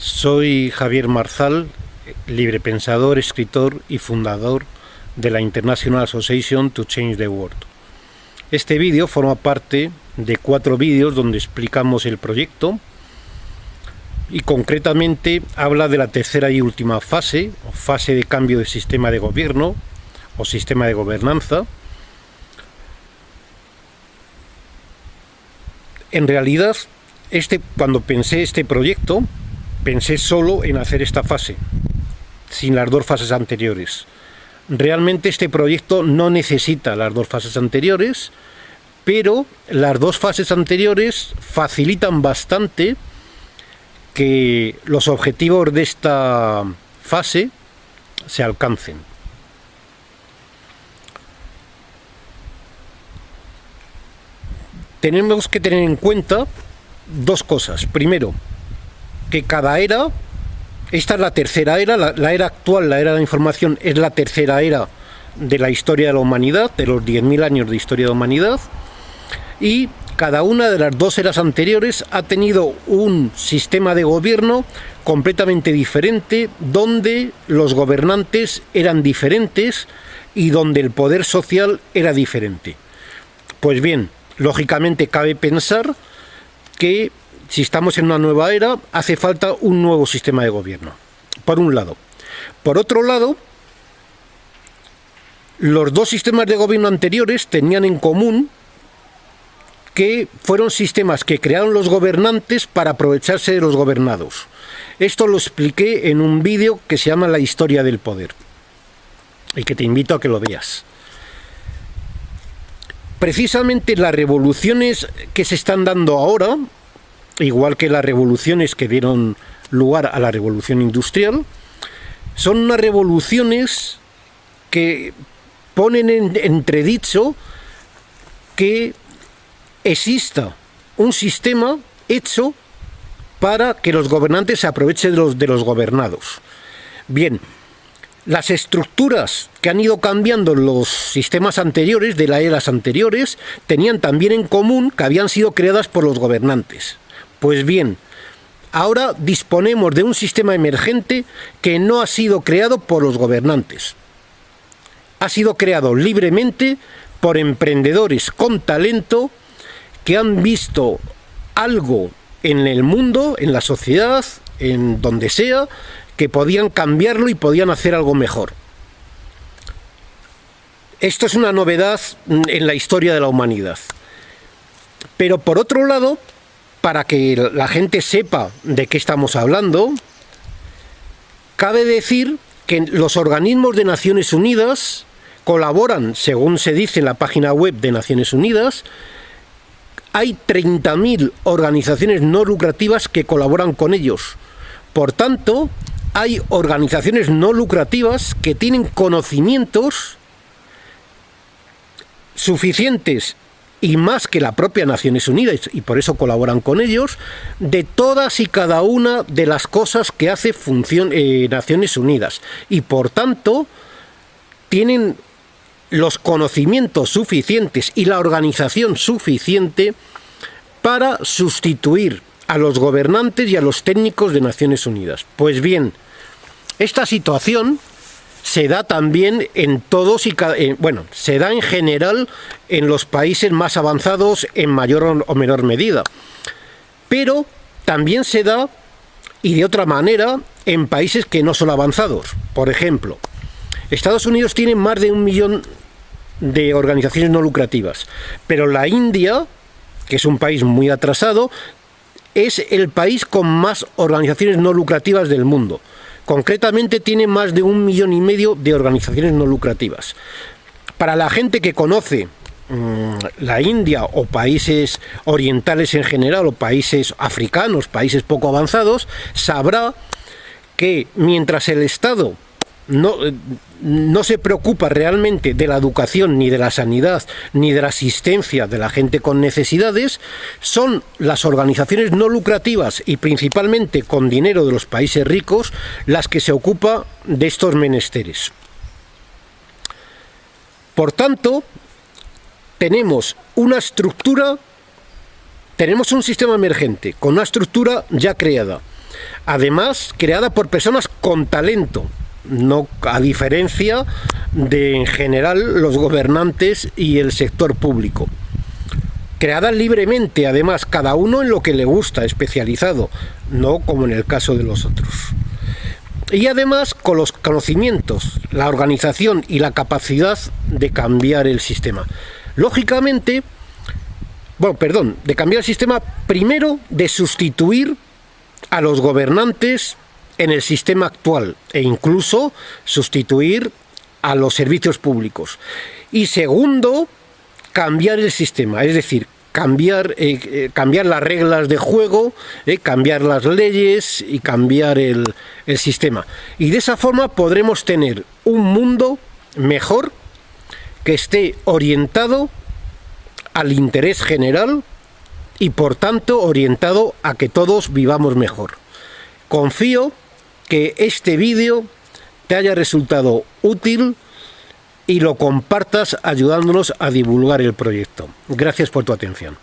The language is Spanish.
Soy Javier Marzal, librepensador, escritor y fundador de la International Association to Change the World. Este vídeo forma parte de 4 vídeos donde explicamos el proyecto y concretamente habla de la tercera y última fase, o fase de cambio de sistema de gobierno o sistema de gobernanza. En realidad, cuando pensé este proyecto, pensé solo en hacer esta fase, sin las 2 fases anteriores. Realmente este proyecto no necesita las 2 fases anteriores, pero las 2 fases anteriores facilitan bastante que los objetivos de esta fase se alcancen. Tenemos que tener en cuenta 2 cosas. Primero, que cada era, esta es la tercera era, la era actual, la era de la información, es la tercera era de la historia de la humanidad, de los 10.000 años de historia de la humanidad, y cada una de las 2 eras anteriores ha tenido un sistema de gobierno completamente diferente, donde los gobernantes eran diferentes y donde el poder social era diferente. Pues bien, lógicamente cabe pensar que si estamos en una nueva era, hace falta un nuevo sistema de gobierno, por un lado. Por otro lado, los 2 sistemas de gobierno anteriores tenían en común que fueron sistemas que crearon los gobernantes para aprovecharse de los gobernados. Esto lo expliqué en un vídeo que se llama La historia del poder, y que te invito a que lo veas. Precisamente las revoluciones que se están dando ahora, igual que las revoluciones que dieron lugar a la revolución industrial, son unas revoluciones que ponen en entredicho que exista un sistema hecho para que los gobernantes se aprovechen de los gobernados. Bien, las estructuras que han ido cambiando los sistemas anteriores, de las eras anteriores, tenían también en común que habían sido creadas por los gobernantes. Pues bien, ahora disponemos de un sistema emergente que no ha sido creado por los gobernantes. Ha sido creado libremente por emprendedores con talento que han visto algo en el mundo, en la sociedad, en donde sea, que podían cambiarlo y podían hacer algo mejor. Esto es una novedad en la historia de la humanidad. Pero por otro lado, para que la gente sepa de qué estamos hablando, cabe decir que los organismos de Naciones Unidas colaboran, según se dice en la página web de Naciones Unidas. Hay 30.000 organizaciones no lucrativas que colaboran con ellos. Por tanto, hay organizaciones no lucrativas que tienen conocimientos suficientes y más que la propia Naciones Unidas, y por eso colaboran con ellos, de todas y cada una de las cosas que hace Naciones Unidas. Y por tanto, tienen los conocimientos suficientes y la organización suficiente para sustituir a los gobernantes y a los técnicos de Naciones Unidas. Pues bien, esta situación se da también en todos se da en general en los países más avanzados en mayor o menor medida, pero también se da, y de otra manera, en países que no son avanzados. Por ejemplo, Estados Unidos tiene más de 1 millón de organizaciones no lucrativas, pero la India, que es un país muy atrasado, es el país con más organizaciones no lucrativas del mundo. Concretamente tiene más de 1,5 millones de organizaciones no lucrativas. Para la gente que conoce la India o países orientales en general, o países africanos, países poco avanzados, sabrá que mientras el Estado no se preocupa realmente de la educación, ni de la sanidad, ni de la asistencia de la gente con necesidades, son las organizaciones no lucrativas y principalmente con dinero de los países ricos las que se ocupan de estos menesteres. Por tanto, tenemos una estructura, tenemos un sistema emergente con una estructura ya creada. Además, creada por personas con talento, no a diferencia de en general los gobernantes y el sector público. Creada libremente, además, cada uno en lo que le gusta, especializado, no como en el caso de los otros. Y además con los conocimientos, la organización y la capacidad de cambiar el sistema. Lógicamente, de cambiar el sistema, primero de sustituir a los gobernantes en el sistema actual e incluso sustituir a los servicios públicos. Y segundo, cambiar el sistema, es decir, cambiar las reglas de juego, cambiar las leyes y cambiar el sistema. Y de esa forma podremos tener un mundo mejor que esté orientado al interés general y por tanto orientado a que todos vivamos mejor. Confío que este vídeo te haya resultado útil y lo compartas ayudándonos a divulgar el proyecto. Gracias por tu atención.